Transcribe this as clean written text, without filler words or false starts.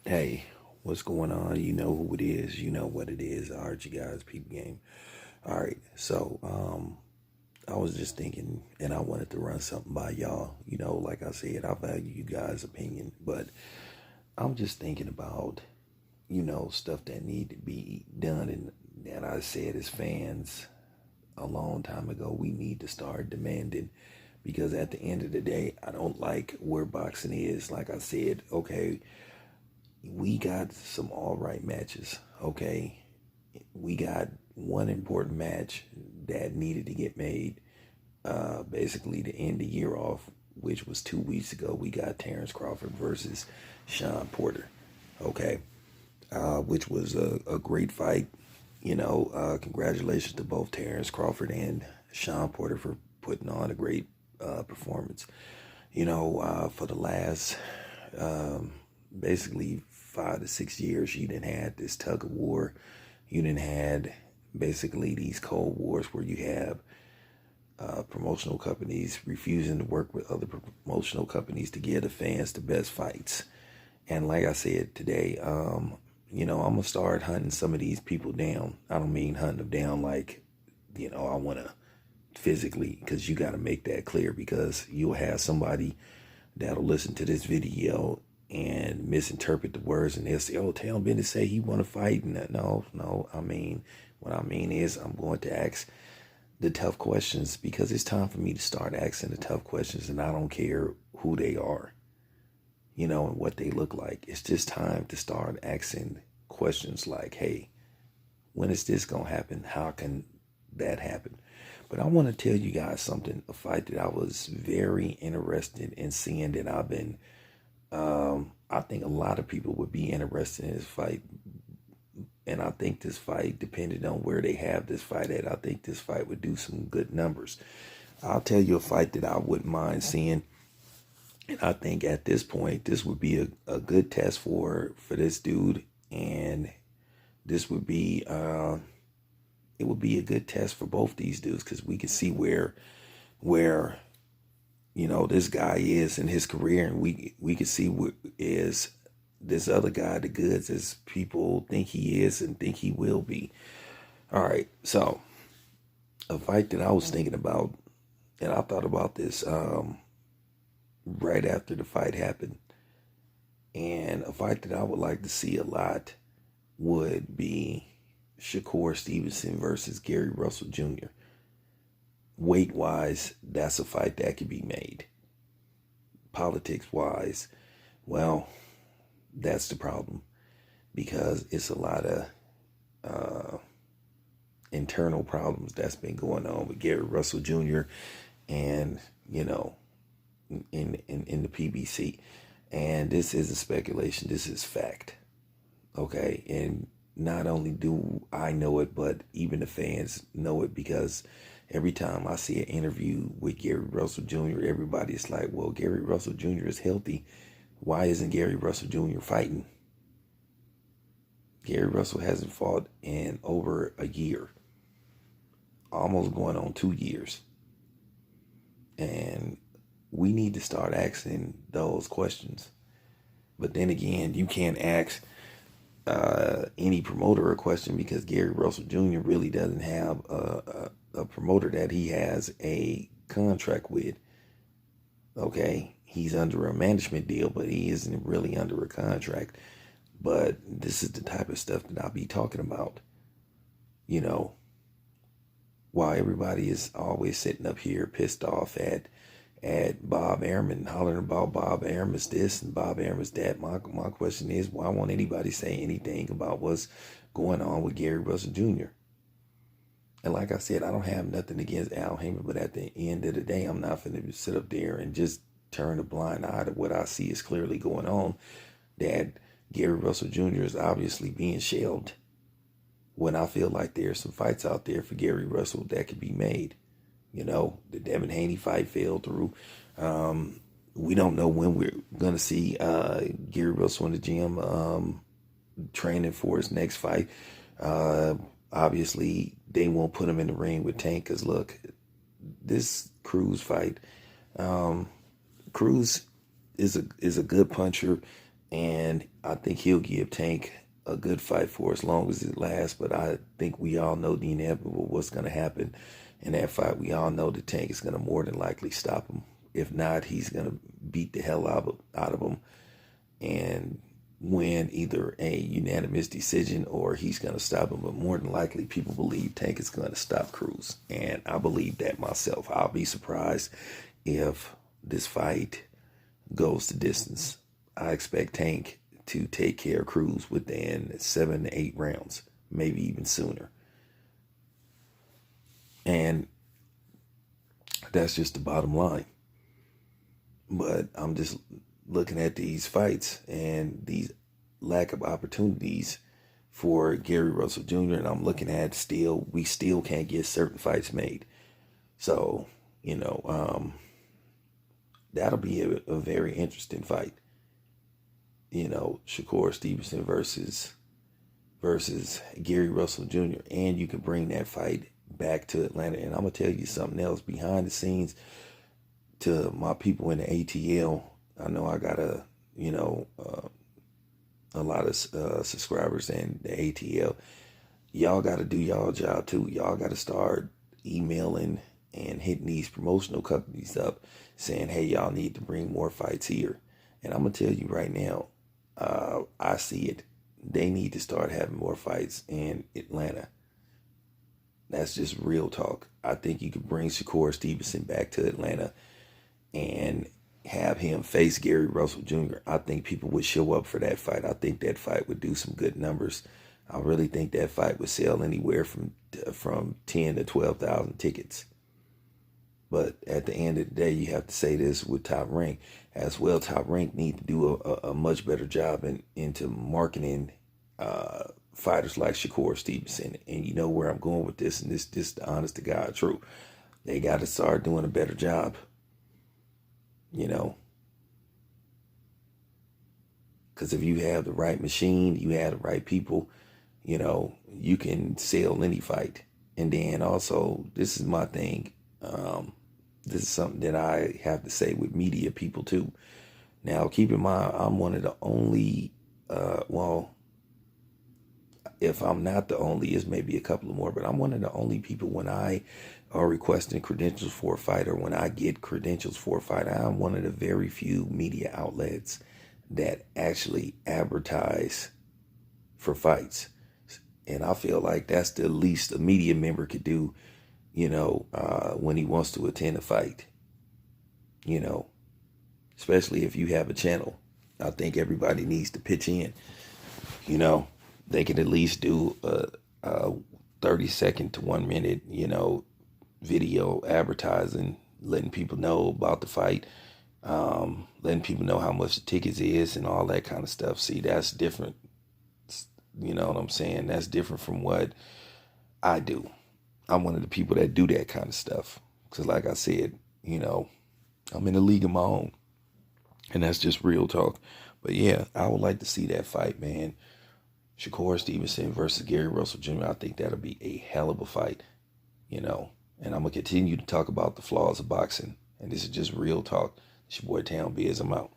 Hey, what's going on? You know who it is. You know what it is. All right, you guys, peep game. All right, I was just thinking, and I wanted to run something by y'all. Like I said, I value you guys' opinion, but I'm just thinking about, stuff that need to be done, and I said as fans a long time ago, we need to start demanding because at the end of the day, I don't like where boxing is. Like I said, okay, we got some all right matches. Okay, we got one important match that needed to get made. Basically, to end the year off, which was 2 weeks ago, we got Terrence Crawford versus Sean Porter. Okay, which was a great fight. Congratulations to both Terrence Crawford and Sean Porter for putting on a great performance. For the last basically 5 to 6 years, you didn't had this tug of war. You didn't had basically these cold wars where you have promotional companies refusing to work with other promotional companies to give the fans the best fights. And like I said today, I'm gonna start hunting some of these people down. I don't mean hunting them down like, I want to physically, because you got to make that clear, because you'll have somebody that'll listen to this video and misinterpret the words, and they'll say, "Oh, tell Ben to say he want to fight." And no. I mean, what I mean is, I'm going to ask the tough questions because it's time for me to start asking the tough questions, and I don't care who they are, and what they look like. It's just time to start asking questions like, "Hey, when is this gonna happen? How can that happen?" But I want to tell you guys something, a fight that I was very interested in seeing, that I think a lot of people would be interested in this fight. And I think this fight, depending on where they have this fight at, I think this fight would do some good numbers. I'll tell you a fight that I wouldn't mind seeing. And I think at this point, this would be a good test for this dude. And this would be, it would be a good test for both these dudes, because we can see where this guy is in his career, and we can see what is this other guy the goods as people think he is and think he will be. All right, so a fight that I was thinking about, and I thought about this right after the fight happened, and a fight that I would like to see a lot would be Shakur Stevenson versus Gary Russell Jr. Weight wise, that's a fight that could be made. Politics wise, well, that's the problem, because it's a lot of internal problems that's been going on with Gary Russell Jr. and in the PBC. And this isn't speculation, this is fact. Okay, and not only do I know it, but even the fans know it, because every time I see an interview with Gary Russell Jr., everybody's like, "Well, Gary Russell Jr. is healthy. Why isn't Gary Russell Jr. fighting?" Gary Russell hasn't fought in over a year, almost going on 2 years. And we need to start asking those questions. But then again, you can't ask any promoter a question, because Gary Russell Jr. really doesn't have a promoter that he has a contract with. Okay, he's under a management deal, but he isn't really under a contract. But this is the type of stuff that I'll be talking about. While everybody is always sitting up here pissed off at Bob Arum, hollering about Bob Arum is this and Bob Arum is that. My question is, why won't anybody say anything about what's going on with Gary Russell Jr.? And like I said, I don't have nothing against Al Heyman, but at the end of the day, I'm not going to sit up there and just turn a blind eye to what I see is clearly going on, that Gary Russell Jr. is obviously being shelved, when I feel like there's some fights out there for Gary Russell that could be made. The Devin Haney fight fell through. We don't know when we're going to see Gary Russell in the gym training for his next fight. Obviously, they won't put him in the ring with Tank, because look, this Cruz fight, Cruz is a good puncher. And I think he'll give Tank a good fight for as long as it lasts. But I think we all know the inevitable, what's going to happen in that fight. We all know the Tank is going to more than likely stop him. If not, he's going to beat the hell out of him and win either a unanimous decision or he's going to stop him. But more than likely, people believe Tank is going to stop Cruz. And I believe that myself. I'll be surprised if this fight goes the distance. I expect Tank to take care of Cruz within 7 to 8 rounds, maybe even sooner. And that's just the bottom line. But I'm just looking at these fights and these lack of opportunities for Gary Russell Jr. And I'm looking at we still can't get certain fights made. So, that'll be a very interesting fight. Shakur Stevenson versus Gary Russell Jr. And you can bring that fight back to Atlanta. And I'm going to tell you something else behind the scenes to my people in the ATL. I know I got a lot of subscribers in the ATL. Y'all got to do y'all job too. Y'all got to start emailing and hitting these promotional companies up saying, hey, y'all need to bring more fights here. And I'm going to tell you right now, I see it. They need to start having more fights in Atlanta. That's just real talk. I think you could bring Shakur Stevenson back to Atlanta and have him face Gary Russell Jr. I think people would show up for that fight. I think that fight would do some good numbers. I really think that fight would sell anywhere from 10 to 12,000 tickets. But at the end of the day, you have to say this with Top Rank as well. Top Rank need to do a much better job into marketing fighters like Shakur Stevenson. And you know where I'm going with this, and this the honest to God truth. They got to start doing a better job. Because if you have the right machine, you have the right people, you can sell any fight. And then also, this is my thing. This is something that I have to say with media people too. Now, keep in mind, I'm one of the only, if I'm not the only, it's maybe a couple of more, but I'm one of the only people when I are requesting credentials for a fight or when I get credentials for a fight, I'm one of the very few media outlets that actually advertise for fights. And I feel like that's the least a media member could do, when he wants to attend a fight, especially if you have a channel. I think everybody needs to pitch in, they can at least do a 30-second to 1 minute, video advertising, letting people know about the fight, letting people know how much the tickets is and all that kind of stuff. See, that's different. You know what I'm saying? That's different from what I do. I'm one of the people that do that kind of stuff. Because like I said, I'm in a league of my own. And that's just real talk. But yeah, I would like to see that fight, man. Shakur Stevenson versus Gary Russell Jr. I think that'll be a hell of a fight, And I'm going to continue to talk about the flaws of boxing. And this is just real talk. It's your boy Town Biz. I'm out.